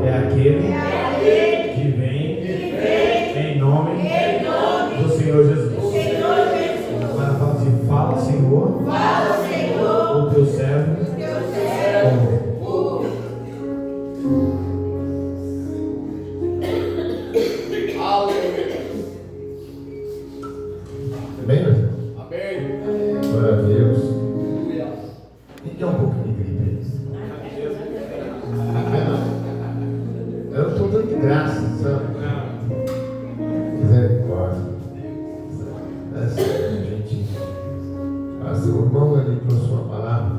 é aquele que vem em nome do Senhor Jesus. Agora fala assim: fala, Senhor, o teu servo ouve. Amém, meu irmão? Amém. Glória a Deus. E tem um pouquinho de gripe aí. Eu estou dando de graça, sabe? Misericórdia. É sério, gente. Mas o irmão ali trouxe uma palavra.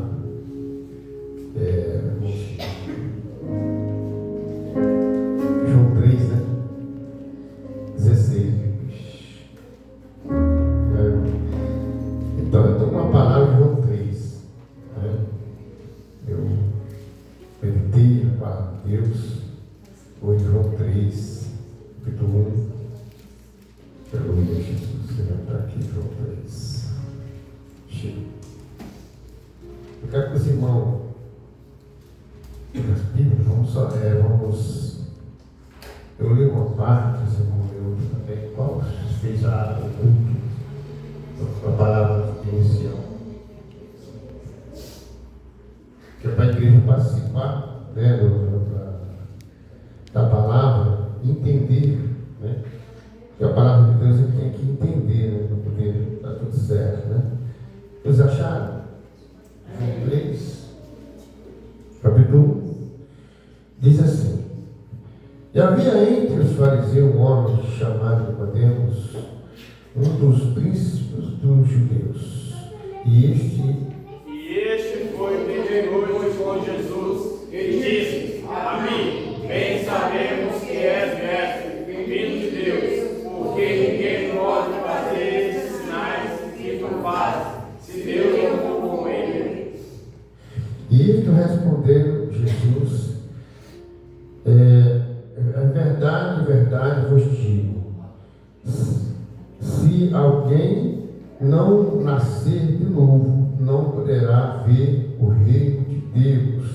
João 3, né? 16. Então, eu estou com uma palavra de João 3. Né? Eu meditei para Deus. Hoje, João 3, capítulo 1. Aleluia, Jesus. Você vai estar aqui, João 3. Chega. Eu quero que os irmãos, vamos. Eu li uma parte, os irmãos leu também. Qual fez o culto? A palavra inicial. Que é para a igreja participar, né, da palavra, entender, né? Que a palavra de Deus tem que entender, né? Para poder dar tudo certo, né? Vocês acharam? João 3, capítulo 1, diz assim: e havia entre os fariseus um homem chamado Nicodemos, um dos príncipes dos judeus, e este foi ter noite com Jesus, e disse: amigo, bem sabemos que és mestre, vindo de Deus, porque ninguém pode fazer esses sinais que tu fazes, se Deus não for com ele. E isto respondeu Jesus: verdade, verdade vos digo, se alguém não nascer de novo, não poderá ver o reino de Deus.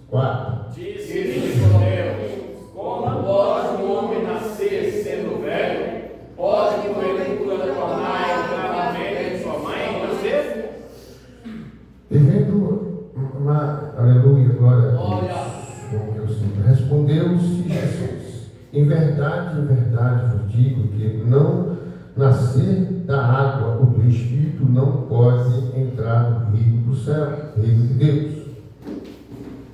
4. Disse Nicodemos: como pode um homem nascer sendo velho? Pode porventura tornar entrar na mente de sua mãe e nascer? Aleluia, glória a Deus. Respondeu-se Jesus: em verdade, vos digo que não nascer da água ou do Espírito não pode entrar no reino do céu, reino de Deus.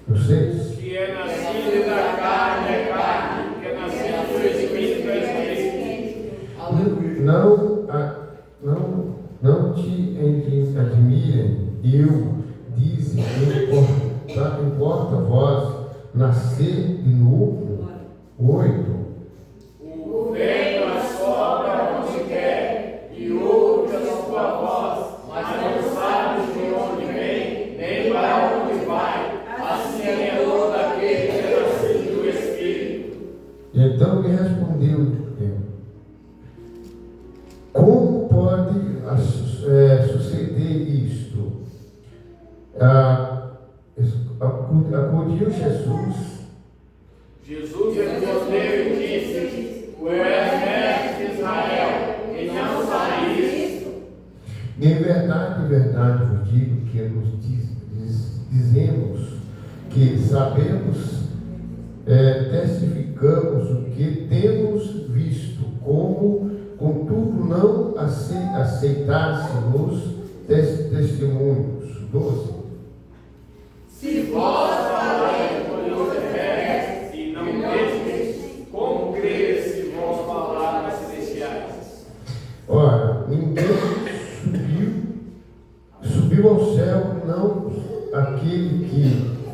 Vocês? Que é nascido da carne é carne, que é nascido do Espírito é Espírito. Não te admirem, eu disse, importa vós nascer de novo. 8. O vento assopra onde quer e ouve a sua voz, mas não sabes de onde vem, nem para onde vai. Assim é todo aquele que é nascido do Espírito. Então ele respondeu: como pode suceder isto? Acudiu Jesus respondeu e disse: tu és mestre de Israel, e não sabes isto? Em verdade vos digo que nos dizemos que sabemos, testificamos o que temos visto, como contudo não aceitássemos testemunhos. 12. Se vós falarem por os efeitos e não crês, como crês se vós palavras celestiais? Ora, ninguém subiu ao céu, não aquele que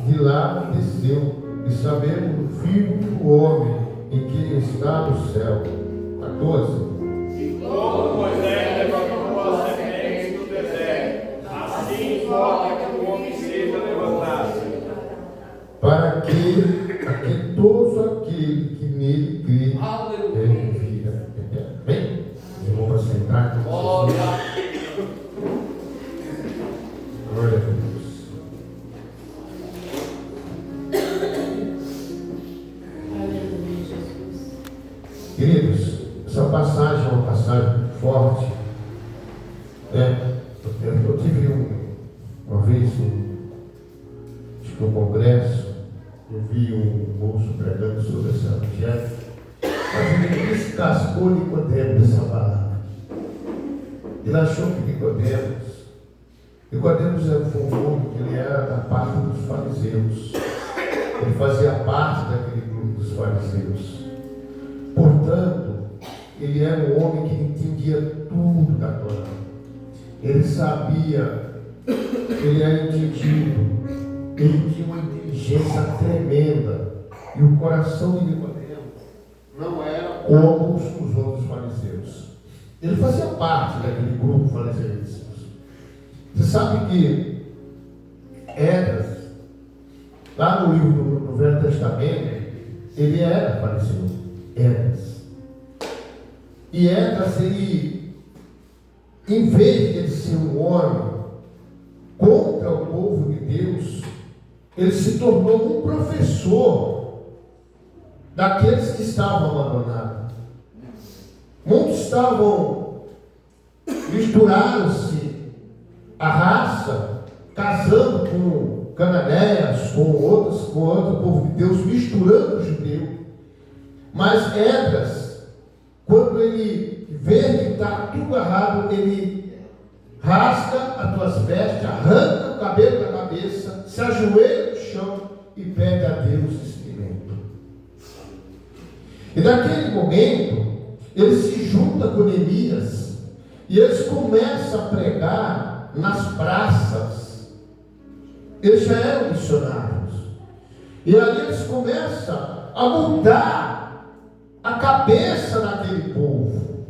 de lá desceu, e sabemos do Filho do Homem em que está no céu. 14. E como Moisés levantou a serpente no deserto, assim importa que o homem seja levantado, para que todo aquele que nele crê vida. Bem, vamos sentar. Glória a Deus. Queridos, essa passagem é uma passagem forte. Eu tive uma vez no congresso, eu vi um moço pregando sobre essa evangelho, mas ele descascou Nicodemos dessa palavra. Ele achou que Nicodemos era um homem que ele era da parte dos fariseus. Ele fazia parte daquele grupo dos fariseus. Portanto, ele era um homem que entendia tudo da Torá. Ele sabia, ele era entendido, ele tinha uma inteligência tremenda. E o coração de Nicodemo não era como os outros fariseus. Ele fazia parte daquele grupo fariseu. Você sabe que Esdras, lá no livro do Velho Testamento, ele era fariseu. Esdras. E Esdras, ele, em vez de ele ser um homem contra o povo de Deus, ele se tornou um professor daqueles que estavam abandonados. Muitos estavam misturados-se a raça, casando com cananeias, com outro povo de Deus, misturando o judeu. Mas Esdras, quando ele vê que está tudo errado, ele rasga as tuas vestes, arranca o cabelo da cabeça, se ajoelha no chão e pede a Deus discernimento. E naquele momento, ele se junta com Neemias e eles começam a pregar nas praças. Eles já eram missionários. E ali eles começam a mudar a cabeça daquele povo,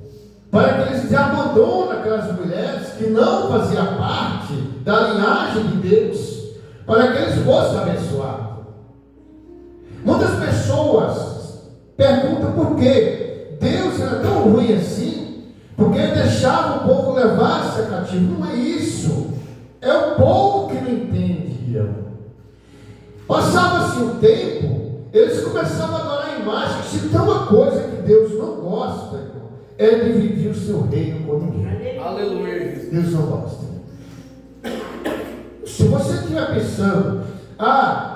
para que eles abandonem aquelas mulheres que não faziam parte da linhagem de Deus, para que eles fossem abençoados. Muitas pessoas perguntam por quê Deus era tão ruim assim, porque ele deixava o povo levar-se a cativo. Não é isso, é o povo que não entendia. Passava-se um tempo, eles começavam a adorar a imagem. Se tem uma coisa que Deus não gosta, irmão, é dividir o seu reino com ninguém. Aleluia. Deus não gosta. Se você estiver pensando,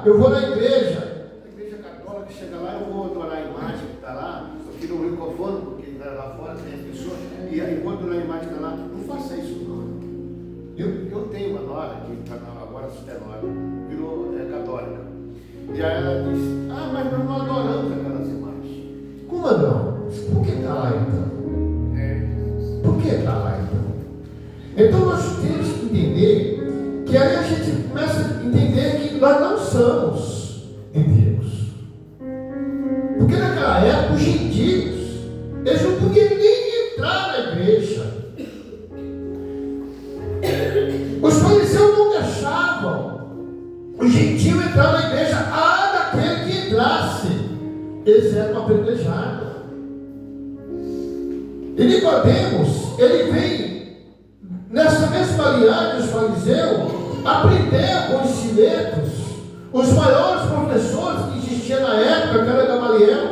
eu vou na igreja, a igreja católica, chega lá, eu vou adorar a imagem que está lá, aqui no microfone, porque lá fora tem as pessoas, e aí quando a imagem está lá, não faça isso não. Eu tenho uma nora que está agora sustenora, virou católica. E aí ela disse, mas nós não adoramos aquelas imagens. Como não? Por que está lá então? Por que está lá então? Então nós temos que entender que aí a gente começa a entender que nós não somos de Deus. Porque naquela época os gentios, eles não podiam nem entrar na igreja. Os fariseus não deixavam o gentio entrar na igreja, daquele que entrasse. Eles eram apedrejados. E Nicodemos, ele vem nessa mesma linhagem dos fariseus, aprender conhecimentos. Os maiores professores que existiam na época, que era Gamaliel,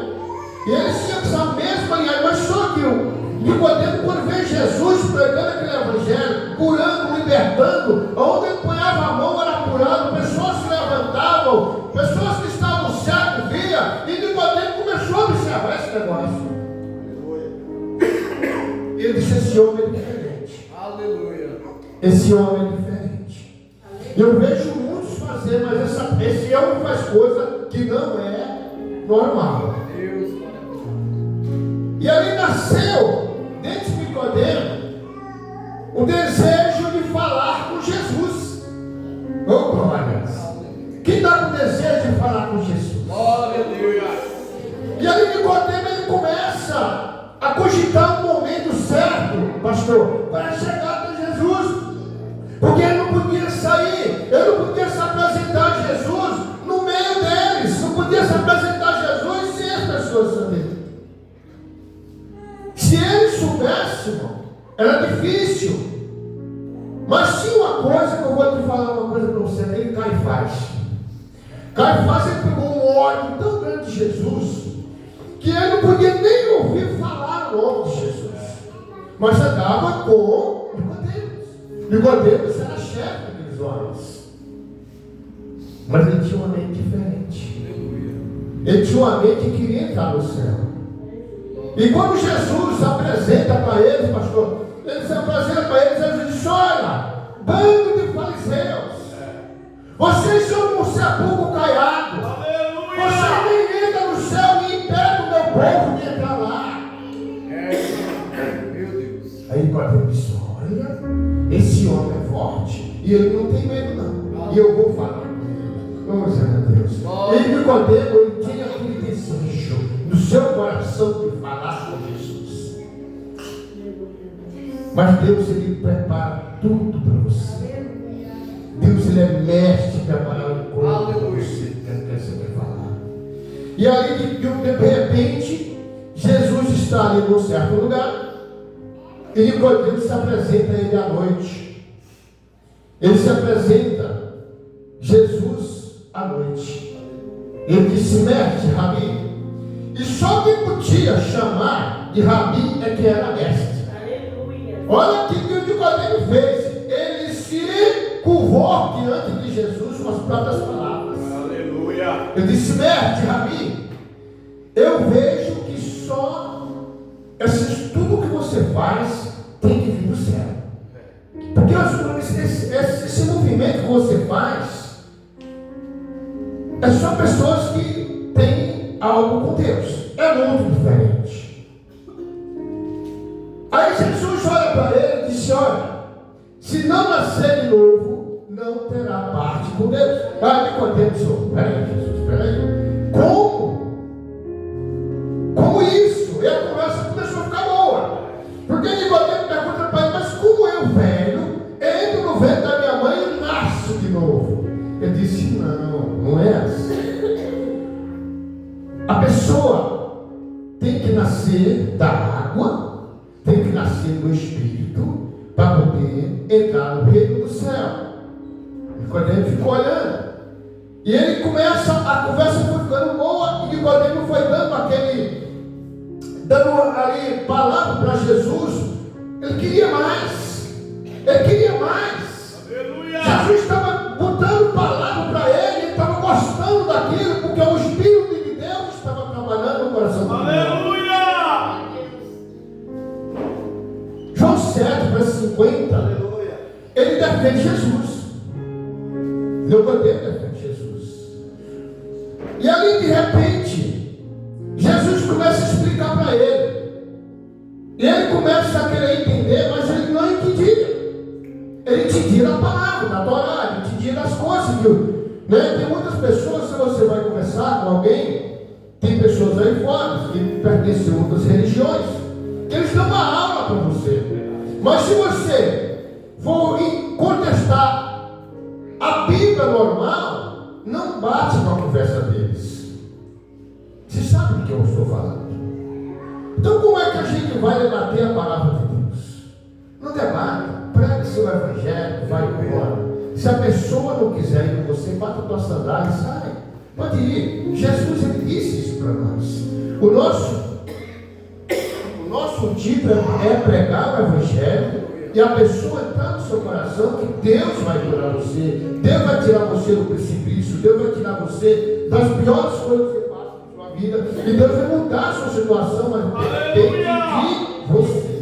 e eles tinham essa mesma linhagem, mas só que o Nicodemo, quando vê Jesus pregando aquele evangelho, curando, libertando, onde ele ponhava a mão era curado, pessoas se levantavam, pessoas que estavam cegos via, e Nicodemo começou a observar esse negócio. Ele disse, esse homem é diferente. Aleluia. Esse homem é diferente. Eu vejo muitos fazer, mas esse homem faz coisa que não é normal. Deus. E ali nasceu, dentro de Nicodemo, o desejo de falar com Jesus. Oh, glória. Quem está com desejo de falar com Jesus? Glória a Deus. E ali Nicodemo, ele começa a cogitar o momento certo, pastor, para chegar até Jesus. Porque ele não podia sair, ele não podia se apresentar a Jesus no meio deles, não podia se apresentar a Jesus sem as pessoas saberem. Se ele soubesse, irmão, era difícil. Mas tinha uma coisa que eu vou te falar, uma coisa para você, aquele Caifás. Caifás, ele pegou um ódio tão grande de Jesus, que ele não podia nem ouvir ouviu falar o nome de Jesus, mas andava com Nicodemos. Nicodemos era chefe daqueles homens, mas ele tinha uma mente diferente. Ele tinha uma mente que queria entrar no céu. E quando Jesus apresenta para eles, pastor, ele se apresenta para eles, ele diz: olha, bando de fariseus, vocês são um sepulcro caiado. Vocês nem entram no céu, nem impedem o meu povo de entrar lá. Meu Deus. Aí Nicodemo disse: olha, esse homem é forte e ele não tem medo não. E eu vou falar com ele. Oh, meu Deus. E Nicodemo, ele tinha aquele desejo no seu coração de falar com Jesus. Mas Deus, ele prepara tudo para você. Deus, ele é mestre em preparar o corpo para você quer falar. E aí, de repente, Jesus está ali num certo lugar e Nicodemo se apresenta a ele à noite. Ele se apresenta Jesus à noite. Ele disse: mestre, Rabi. E só quem podia chamar de Rabi é que era mestre. Olha o que o Nicodemo fez. Ele se curvou diante de Jesus com as próprias palavras. Aleluia. Ele disse: mestre, Rabi, eu vejo que só tudo que você faz tem que vir do céu. Porque esse movimento que você faz é só pessoas que têm algo com Deus. É muito diferente. Aí Jesus olha para ele e disse: olha, se não nascer de novo, não terá parte com Deus. Aí Nicodemo disse: peraí, Jesus, peraí. Como isso? E a conversa começou a ficar boa. Porque Nicodemo pergunta para ele: mas como eu, velho, entro no ventre da minha mãe e nasço de novo? Ele disse: não é assim. A pessoa tem que nascer da água, tem que nascer do Espírito, para poder entrar no reino do céu. Nicodemo ficou olhando. E ele começa, a conversa foi ficando boa, e Nicodemo foi dando ali palavra para Jesus. Ele queria mais. Ele queria mais. Aleluia. Jesus estava botando palavra para ele estava gostando daquilo, porque o Espírito de Deus estava trabalhando no coração dele. Aleluia. João 7, verso 50. Aleluia. Ele defende Jesus. Nicodemo defende Jesus. E ali, de repente, Jesus começa a explicar para ele. E ele começa a querer entender, mas ele não entendia. Ele entendia da palavra, da Torá, ele entendia das coisas. Né? Tem muitas pessoas, se você vai conversar com alguém, tem pessoas aí fora que pertencem a outras religiões, que eles dão uma aula para você. Mas se você for contestar a Bíblia normal, não bate com a conversa deles. Você sabe do que eu estou falando. Então como é que a gente vai debater a palavra de Deus? Não debate, prega seu evangelho, vai embora. Se a pessoa não quiser ir com você, bata a tua sandália e sai. Pode ir. Jesus, ele disse isso para nós. O nosso título é pregar o evangelho e a pessoa entrar no seu coração que Deus vai curar você. Deus vai tirar você do precipício. Deus vai tirar você das piores coisas que você passa na sua vida. E Deus vai mudar a sua situação, mas depende de você.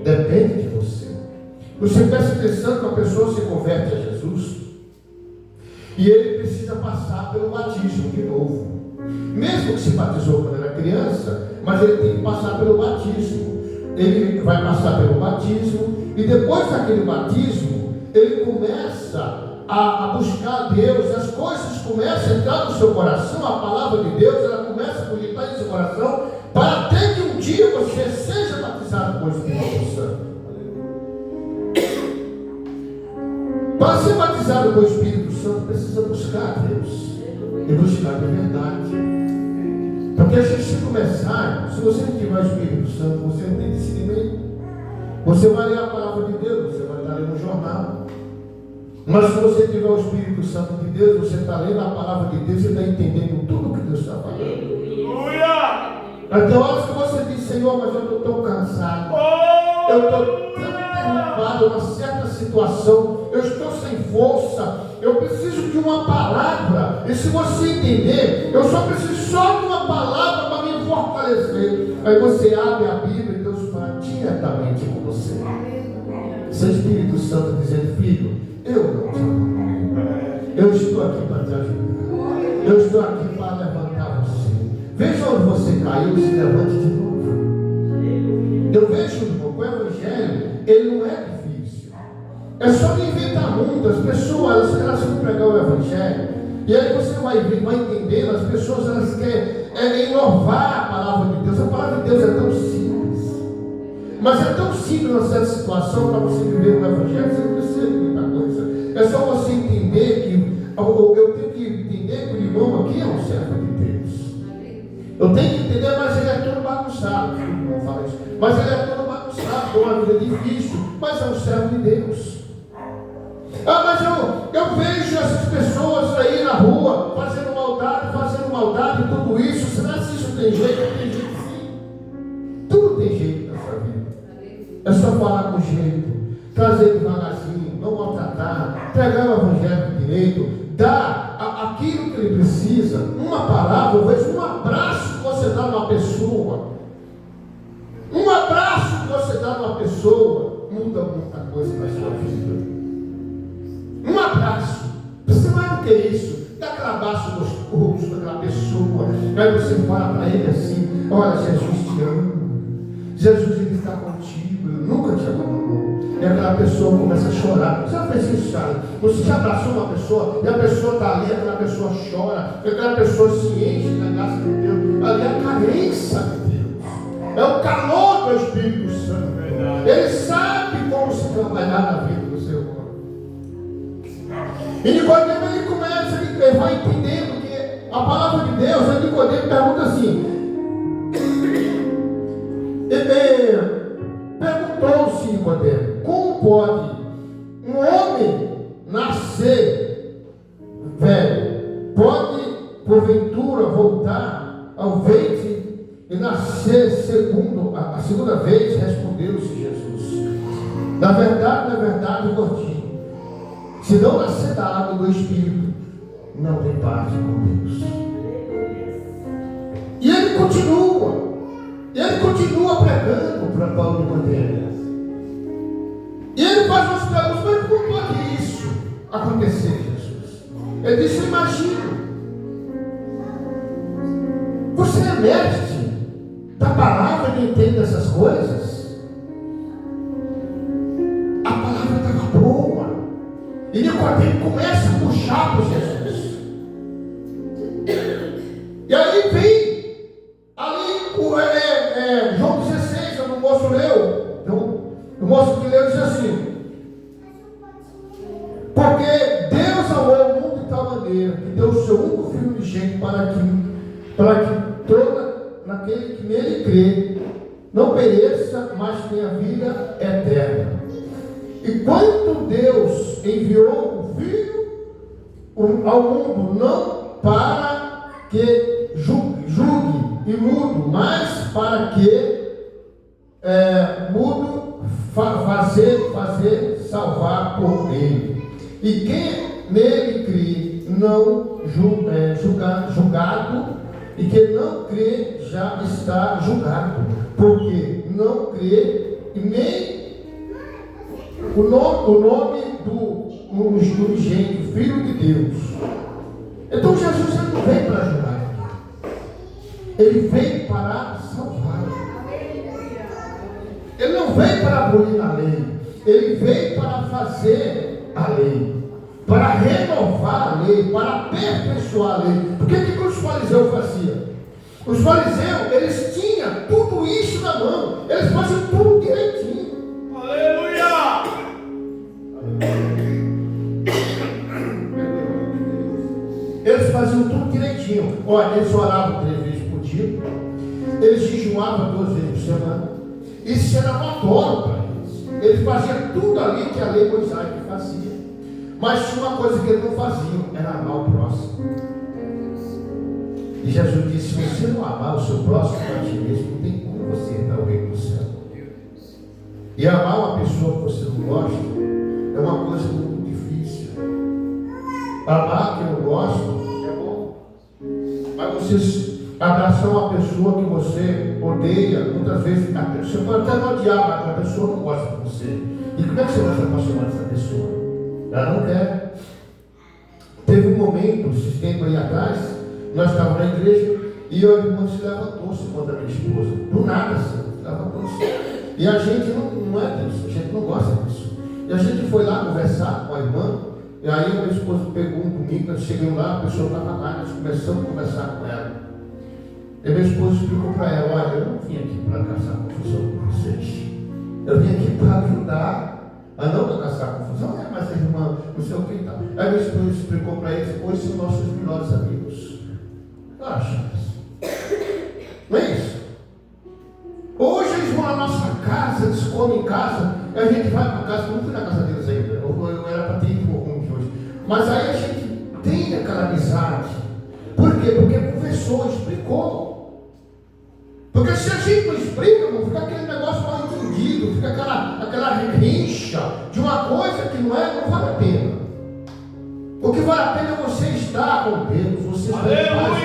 Depende de você. Você presta atenção que a pessoa se converte a Jesus e ele precisa passar pelo batismo de novo. Mesmo que se batizou quando era criança, mas ele tem que passar pelo batismo. Ele vai passar pelo batismo e depois daquele batismo ele começa a buscar Deus. As coisas começam a entrar no seu coração. A palavra de Deus, ela começa a cogitar no seu coração, para até que um dia você seja batizado com o Espírito Santo. Para ser batizado com o Espírito Santo, precisa buscar Deus e buscar de verdade. Porque se começar, se você não tiver o Espírito Santo, você não tem discernimento. Você vai ler a palavra de Deus, você vai estar lendo um jornal. Mas se você tiver o Espírito Santo de Deus, você está lendo a palavra de Deus e está entendendo tudo o que Deus está falando. Vai ter horas que você diz, Senhor, mas eu estou tão cansado. Eu estou tão derrubado numa certa situação. Eu estou sem força. Eu preciso de uma palavra. E se você entender, eu só preciso só de uma palavra para me fortalecer. Aí você abre a Bíblia e Deus fala diretamente com você. Seu Espírito Santo dizendo, filho, eu não te abandono. Eu estou aqui para te ajudar. Eu estou aqui para levantar você. Veja onde você caiu e se levante de novo. Eu vejo, irmão, o Evangelho, ele não é difícil. É só de inventar muito. As pessoas, elas vão pregar o Evangelho. E aí você vai entendendo, as pessoas, elas querem inovar a palavra de Deus. A palavra de Deus é tão simples. Mas é tão simples numa certa situação para você viver o Evangelho, você não precisa de muita coisa. É só você entender que eu tenho que entender que o irmão aqui é um servo de Deus. Eu tenho que entender, mas ele é todo bagunçado. Não fala isso. Mas ele é todo bagunçado, com uma vida difícil, mas é um servo de Deus. Ah, mas eu vejo essas pessoas aí na rua fazendo maldade e tudo isso. Será que isso tem jeito? Tem jeito sim. Tudo tem jeito nessa vida. É só falar com jeito, trazer devagarzinho, não maltratar, pregar o Evangelho direito, dar aquilo que ele precisa. Uma palavra, eu vejo um abraço que você dá numa pessoa. Um abraço que você dá numa pessoa muda muita coisa na sua vida. Um abraço. Você mais do que isso, dá aquele abraço gostoso daquela pessoa. Aí você fala para ele assim: olha, Jesus te ama. Jesus, ele está contigo. Ele nunca te abandonou. E aquela pessoa começa a chorar. Você já fez isso, cara? Você já abraçou uma pessoa e a pessoa está ali, aquela pessoa chora, aquela pessoa se enche da graça de Deus. Ali é a carência de Deus. É o calor do Espírito Santo. Ele sabe como se trabalhar na vida do seu irmão. E Nicodemo, ele começa, ele vai entendendo que a palavra de Deus, aí Nicodemo pergunta assim, perguntou-se Nicodemo, como pode um homem nascer velho? Pode, porventura, voltar ao ventre e nascer a segunda vez? Respondeu-se Jesus. Na verdade, vos digo, se não nascer da água e do Espírito, não tem parte com Deus. E ele continua pregando para Paulo Nicodemo. E ele faz umas perguntas: mas como pode isso acontecer, Jesus? Ele disse: imagina, você é mestre da palavra e entende essas coisas? A palavra estava boa. E Nicodemo começa a puxar para Jesus. E aí vem ali João 16, quando o moço leu. Então, o moço que leu diz assim: porque Deus amou o mundo de tal maneira que deu o seu único filho unigênito para que todo aquele que nele crê não pereça, mas tenha vida eterna. E quando Deus enviou o Filho ao mundo, não para que julgue e mudo, mas para que fazer salvar por ele. E quem nele crê não julgado, e quem não crê já está julgado, porque não crê e nem o nome do unigênito, Filho de Deus. Então Jesus não veio para julgar, ele veio para salvar. Ele não veio para abolir a lei, ele veio para fazer a lei, para renovar a lei, para aperfeiçoar a lei. Porque o que os fariseus faziam? Os fariseus, eles tinham tudo isso na mão, eles faziam tudo direitinho. Aleluia! Eles faziam tudo direitinho. Olha, eles oravam 3 vezes por dia, eles jejuavam 2 vezes por semana. Isso era notório para eles. Eles faziam tudo ali que a lei mosaica fazia. Mas tinha uma coisa que eles não faziam, era amar o próximo. E Jesus disse: se você não amar o seu próximo a ti mesmo, não tem como você entrar no reino do céu. E amar uma pessoa que você não gosta é uma coisa muito difícil. Amar quem eu gosto é bom. Mas você abraçar uma pessoa que você odeia, muitas vezes você pode até não odiar, mas a pessoa não gosta de você. E como é que você vai se apaixonar dessa pessoa? Ela não quer. Teve um momento, esses tempos aí atrás, nós estávamos na igreja e a irmã se levantou-se contra a minha esposa. Do nada, assim, levantou-se. E a gente não é disso, a gente não gosta disso. E a gente foi lá conversar com a irmã, e aí a minha esposa pegou um domingo, nós chegamos lá, a pessoa estava lá, nós começamos a conversar com ela. E minha esposa explicou para ela: olha, eu não vim aqui para caçar confusão com vocês. Eu vim aqui para ajudar a não para caçar confusão. Mas a irmã, não sei o que e tal. Aí minha esposa explicou para eles: hoje são nossos melhores amigos. Acha isso? Não é isso? Hoje eles vão na nossa casa, eles comem em casa, e a gente vai para casa. Eu não fui na casa deles ainda, eu era para ter ido com hoje. Mas aí a gente tem aquela amizade. Por quê? Porque conversou, explicou. Porque se a gente não explica, não fica aquele negócio mal entendido, fica aquela rincha de uma coisa que não vale a pena. O que vale a pena é você estar com Deus, você estar em paz.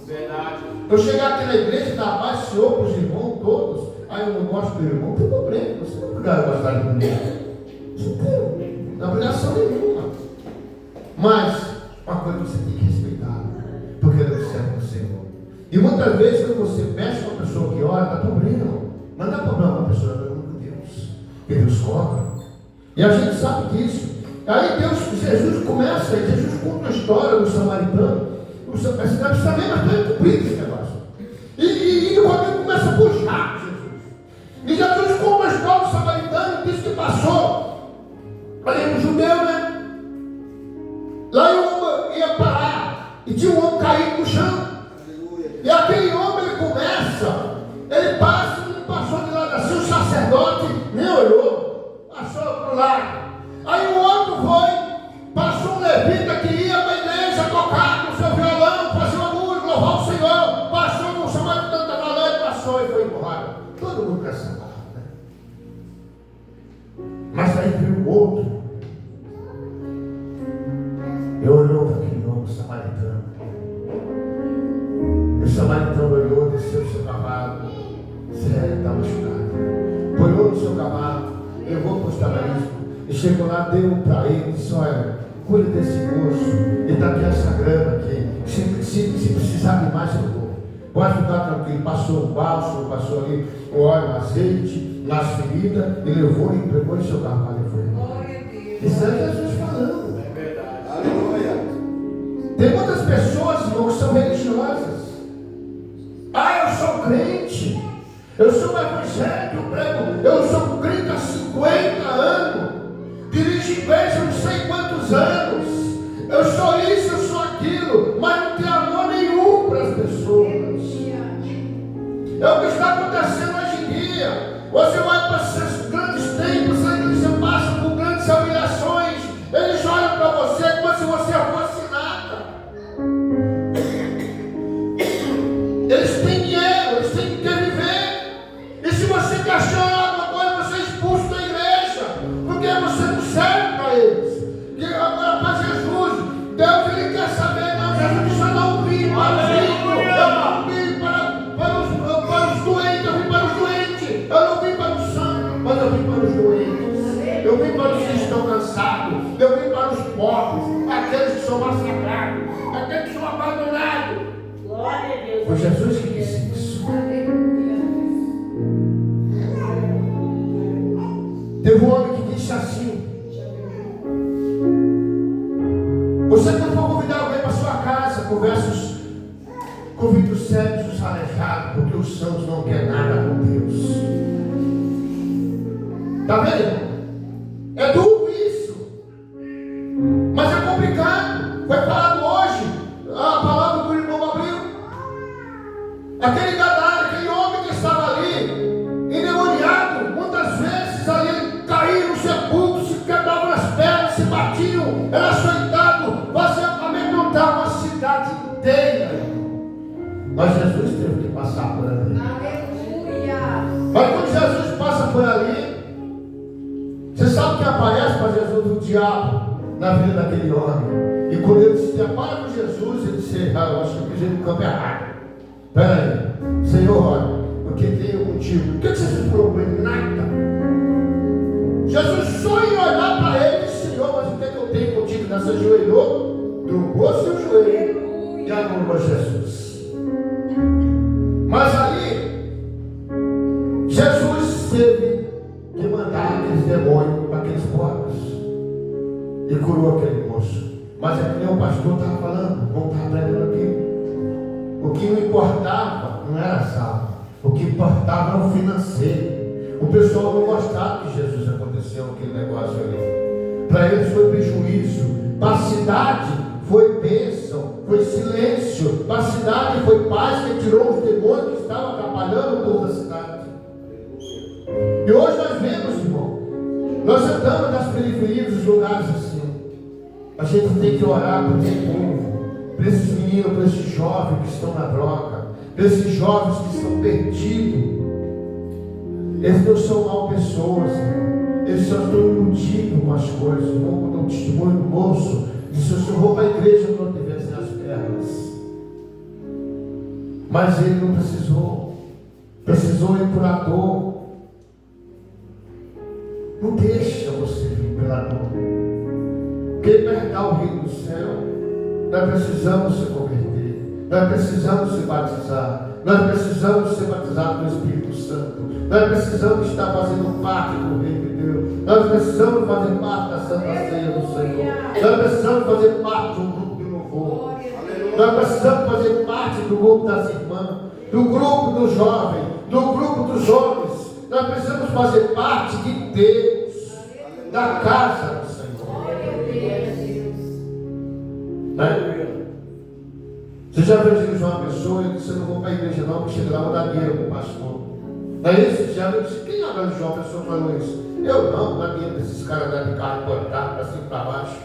Verdade. Eu chegar aqui na igreja, dar a paz, Senhor, para os irmãos todos, aí eu não gosto do irmão, não tem problema, você não é obrigado a gostar do irmão. Você não tem obrigação nenhuma. Mas uma coisa você tem que respeitar, porque Deus serve o Senhor. E muitas vezes, quando você mexe com uma pessoa que ora, dá problema. Mas não dá problema com a pessoa, dá problema com Deus. Porque Deus cobra. E a gente sabe disso. Aí Jesus começa, Jesus conta a história do samaritano. Você precisa mesmo, mas tu é cumprido esse negócio. E o amigo começa a puxar Jesus. E Jesus conta a história do samaritano, diz que passou. Ali no judeu, né? Lá o homem ia parar. E tinha um homem caído no chão. E aquele homem, ele passa, não passou de lado assim, o sacerdote nem olhou, passou para o lado. Aí o outro foi, passou um levita que ia para a igreja tocar com o seu violão, fazer uma música, louvar o Senhor, passou no samaritano da balão, ele passou e foi embora. Todo mundo quer essa barra, né? Mas aí veio o outro, e olhou para aquele homem samaritano. O samaritano olhou, desceu do seu cavalo, está machucado. Olhou no seu cavalo, levou para o estabelismo, e chegou lá, deu para ele, disse: olha, cuide desse moço, e está aqui essa grana aqui, se precisar de mais eu dou. Pode ficar tranquilo. Passou o bálsamo, passou ali o óleo, o azeite, nas feridas, e levou e pegou em seu cavalo e foi embora. Isso é Jesus falando. É verdade. Aleluia. Tem muitas pessoas, irmão, que são religiosas. Eu sou crente, eu sou evangélico, eu sou crente há 50 anos, dirijo igreja não sei quantos anos, eu sou isso, eu sou aquilo, mas não tem amor nenhum para as pessoas. É o que está acontecendo hoje em dia. Você vai para esses grandes templos, você passa por grandes humilhações, eles olham para você como se você fosse nada. Eles têm dinheiro, eles têm que viver. E se você questionar alguma coisa, você é expulso da igreja, porque você não serve para eles. Que agora para Jesus, Deus ele quer saber, não, Jesus disse: eu não vim para os ricos, eu não vim para os doentes, eu vim para os doentes, eu não vim para os santos, mas eu vim para os doentes, eu vim para os que estão cansados, eu vim para os pobres, aqueles que são massacrados, aqueles que são abandonados. Glória a Deus. Foi Jesus que disse isso. Teve um homem que disse assim: você quando for convidar alguém para sua casa, convide os cegos e os aleijados, porque os santos não querem nada com Deus. Está vendo? É duro isso, mas é complicado. Foi falado hoje a palavra que o irmão abriu. Aquele gadara, aquele homem que estava ali, endemoniado, muitas vezes ali caía no sepulcro, se quebravam as pernas, se batiam, era açoitado, fazia amedrontar uma cidade inteira. Jesus teve que passar por ali. Aleluia. Mas quando Jesus passa por ali, você sabe o que aparece para Jesus? O diabo na vida daquele homem. E quando ele se depara com Jesus, ele disse: eu acho que eu pisei no campo errado. Espera aí, Senhor, olha, o que tenho contigo? O que você fez por mim? Nada. Jesus só ia olhar para ele e disse: Senhor, mas o que é que eu tenho contigo? Ele se ajoelhou, dobrou seu joelho e adorou Jesus. Mas ali, Jesus teve que mandar aqueles demônios para aqueles porcos e curou aquele moço. Mas é que nem o pastor estava falando, não estava aprendendo aqui. O que não importava não era a salva, o que importava era o financeiro. O pessoal não gostava que Jesus aconteceu aquele negócio ali. Para eles foi prejuízo. Para a cidade foi bênção, foi silêncio. Para a cidade foi paz, que tirou os demônios que estavam atrapalhando o povo da cidade. E hoje nós vemos, irmão, nós andamos nas periferias dos lugares assim. A gente tem que orar por esse povo, para esses meninos, para esses jovens que estão na droga, para esses jovens que estão perdidos. Eles não são mal pessoas, irmão. Eles só estão iludidos com as coisas. Irmão, dá um testemunho do moço, disse: eu só vou para a igreja quando eu tivesse as pernas. Mas ele não precisou ir por a dor. Não deixa você vir pela dor. Quem herdar o reino do céu, nós precisamos se converter, nós precisamos se batizar, nós precisamos ser batizados no Espírito Santo, nós precisamos estar fazendo parte do reino de Deus, nós precisamos fazer parte da Santa Ceia do Senhor, nós precisamos fazer parte de um grupo de louvor, nós precisamos fazer parte do grupo das irmãs, do grupo dos jovens, do grupo dos homens. Nós precisamos fazer parte de Deus, da casa do Senhor. Né? Você já viu uma pessoa e disse: eu não vou para a igreja não, porque chega lá, vou dar dinheiro para o pastor. Não é isso? Já viu? Quem analisou uma pessoa falou isso? Eu não, vou dar dinheiro para esses caras dar de carro importado, para cima e para baixo.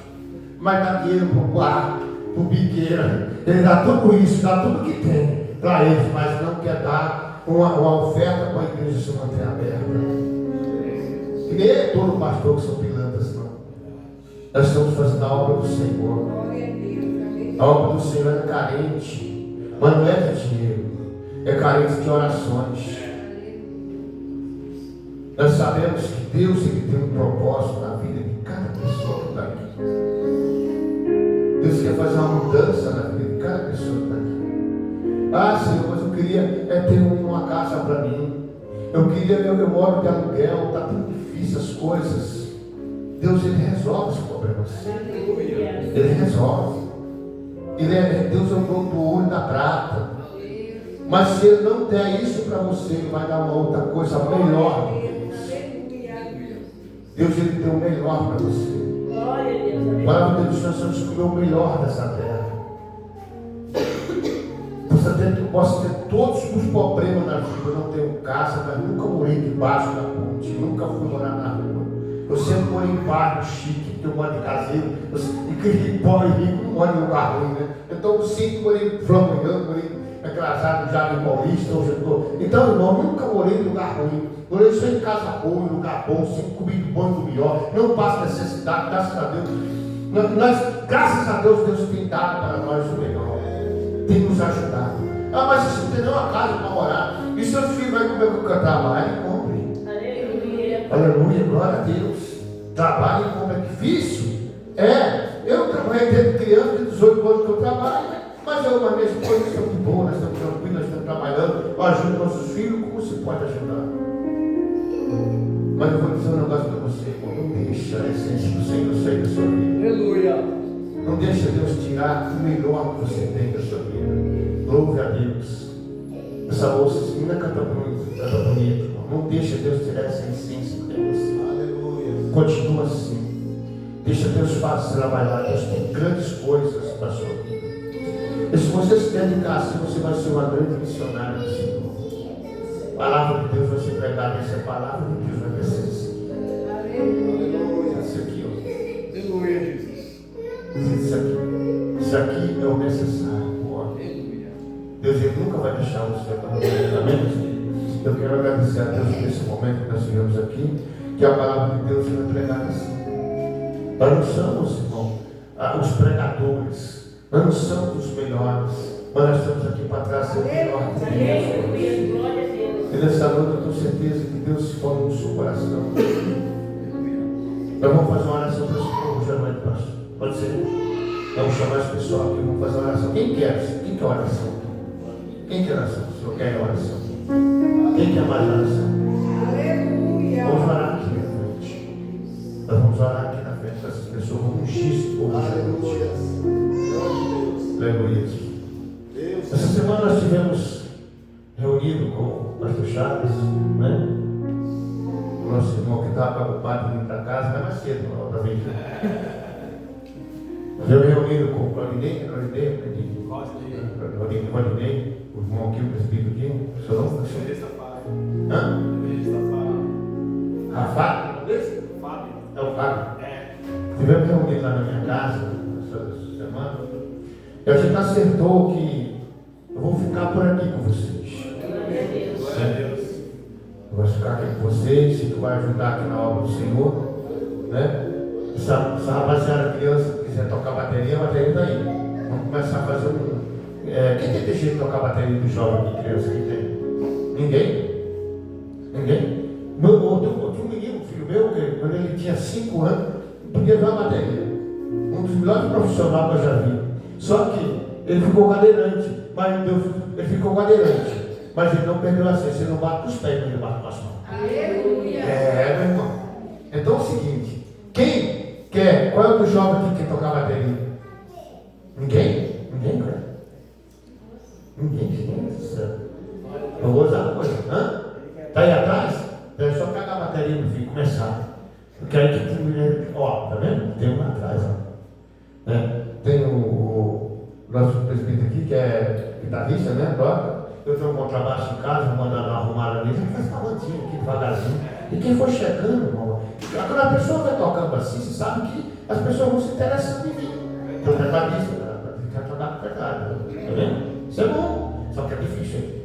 Mas dá dinheiro para o quarto, para o biqueira. Ele dá tudo isso, dá tudo que tem para eles, mas não quer dar uma oferta para a igreja se manter aberta. E nem é todo pastor que são pilantras, não. Nós estamos fazendo a obra do Senhor. A obra do Senhor é carente, mas não é de dinheiro, é carente de orações. Nós sabemos que Deus ele tem um propósito na vida de cada pessoa que está aqui. Deus quer fazer uma mudança na vida de cada pessoa que está aqui. Ah, Senhor, mas eu queria ter uma casa para mim. Eu moro de aluguel, está tão difícil as coisas. Deus ele resolve os problemas. Ele resolve. Deus é o dono do ouro e da prata. Mas se ele não der isso para você, ele vai dar uma outra coisa melhor do que isso. Deus ele tem o melhor para você. A palavra de Deus, nós temos que escolher o melhor dessa terra. Posso ter todos os problemas na vida. Eu não tenho casa, mas nunca morei debaixo da ponte, nunca fui morar na rua. Eu sempre morei em bairro chique, eu moro em caseiro, e que pobre e rico não mora em lugar ruim, né? Então eu sempre morei em Flamboyant, morei naquelas áreas do Jardim Paulista, onde eu estou. Então, irmão, nunca morei em lugar ruim. Morei só em casa boa, em lugar bom, sempre comi do bom e do melhor. Não passo necessidade, graças a Deus. Graças a Deus, Deus tem dado para nós o melhor. Tem nos ajudado. Ah, mas você não tem nenhuma casa para morar. E seus filhos vão comer com o trabalho e compre. Aleluia. Aleluia, glória a Deus. Trabalho e compra é difícil. Eu trabalhei desde criança, de 18 anos que eu trabalho. Mas eu, uma vez, nós estamos bons, nós estamos tranquilos, nós estamos trabalhando. Eu ajudo nossos filhos, como você pode ajudar? Mas eu vou dizer um negócio para você, irmão. Não deixa a essência do Senhor sair da sua vida. Aleluia. Não deixa Deus tirar o melhor que você tem da sua vida. Louve a Deus. Essa moça, essa menina canta muito, canta bonito. Não deixa Deus tirar essa essência de você. Aleluia. Continua assim. Deixa Deus fazer trabalhar. Deus tem grandes coisas para a sua vida. E se você se dedicar assim, você vai ser uma grande missionária do Senhor. A palavra de Deus vai ser pregada. Essa palavra de Deus vai ser assim. Aleluia. Isso aqui, ó. Aleluia, Jesus. Isso aqui é o necessário. Deus ele nunca vai deixar você para amém? Eu quero agradecer a Deus por esse momento que nós tivemos aqui, que a palavra de Deus foi pregada assim. Nós não somos, irmão, os pregadores, nós não somos os melhores, mas nós estamos aqui para trazer o melhor de Deus. E nessa noite eu tenho certeza que Deus se falou no seu coração. Nós vamos fazer uma oração para esse povo hoje à noite, pastor. Pode ser? Vamos chamar as pessoas aqui, vamos fazer uma oração. Quem quer oração? Quem quer oração? O senhor quer oração? Quem quer mais oração? Aleluia! Vamos orar aqui na frente. Nós vamos orar aqui na frente para essas pessoas. Vamos ungir esse povo. Aleluia! Aleluia! Essa semana nós tivemos reunido com o pastor Chaves, né? O nosso irmão que estava preocupado de vir para casa, mas mais cedo, outra vez. Nós tivemos reunido com o Rodinei, o irmão aqui, o presbítero aqui, o seu nome? Hã? Rafa? É o Fábio? Tivemos reunido lá na minha casa, essa semana, e a gente acertou que eu vou ficar por aqui com vocês. Eu vou ficar aqui com vocês, se tu vai ajudar aqui na obra do Senhor, né? Essa rapaziada criança que quiser tocar bateria, a bateria está aí. Vamos começar a fazer um. Quem tem que jeito de tocar bateria do jovem de criança que tem? Ninguém? Outro menino, filho meu, que quando ele tinha 5 anos, podia ver uma bateria. Um dos melhores profissionais que eu já vi. Só que ele ficou cadeirante, mas ele não perdeu a ciência, ele não bate com os pés, ele bate com as mãos. Aleluia! Meu irmão. Então é o seguinte, quem quer, qual é o do jovem que quer tocar bateria? Ninguém quer. Ninguém. Eu vou usar uma coisa. Está aí atrás? É só pegar a bateria no fim e começar. Eu quero que tu. Ó, tá vendo? Tem um lá atrás, ó. Tem o nosso presbítero aqui, que é guitarrista, né? Toca. Eu tenho um contrabaixo em casa, vou mandar dar uma arrumada ali. Já faz falantinho aqui devagarzinho. E quem for chegando, irmão, quando a pessoa vai tocando assim, você sabe que as pessoas vão se interessando em vir. Então, tecladista, quer tocar com teclado. Tá vendo? Isso é bom, só que é difícil.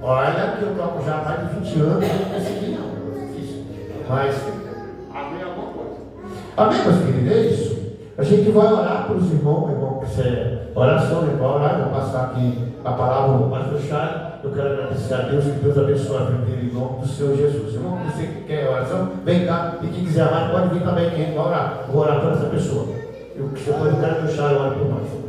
Olha que eu toco já há mais de 20 anos, não consegui não, é difícil. Mas, amém alguma coisa. Amém, meus queridos, é isso. A gente vai orar para os irmãos, que isso é oração, a gente vai orar, eu vou passar aqui a palavra para o pastor Charles. Eu quero agradecer a Deus, que Deus abençoe a vida dele em nome do Senhor Jesus. Irmão, você que quer oração, vem cá, e quem quiser mais, pode vir também, que a gente vai orar. Eu vou orar para essa pessoa. Eu quero que o Charles ore por nós.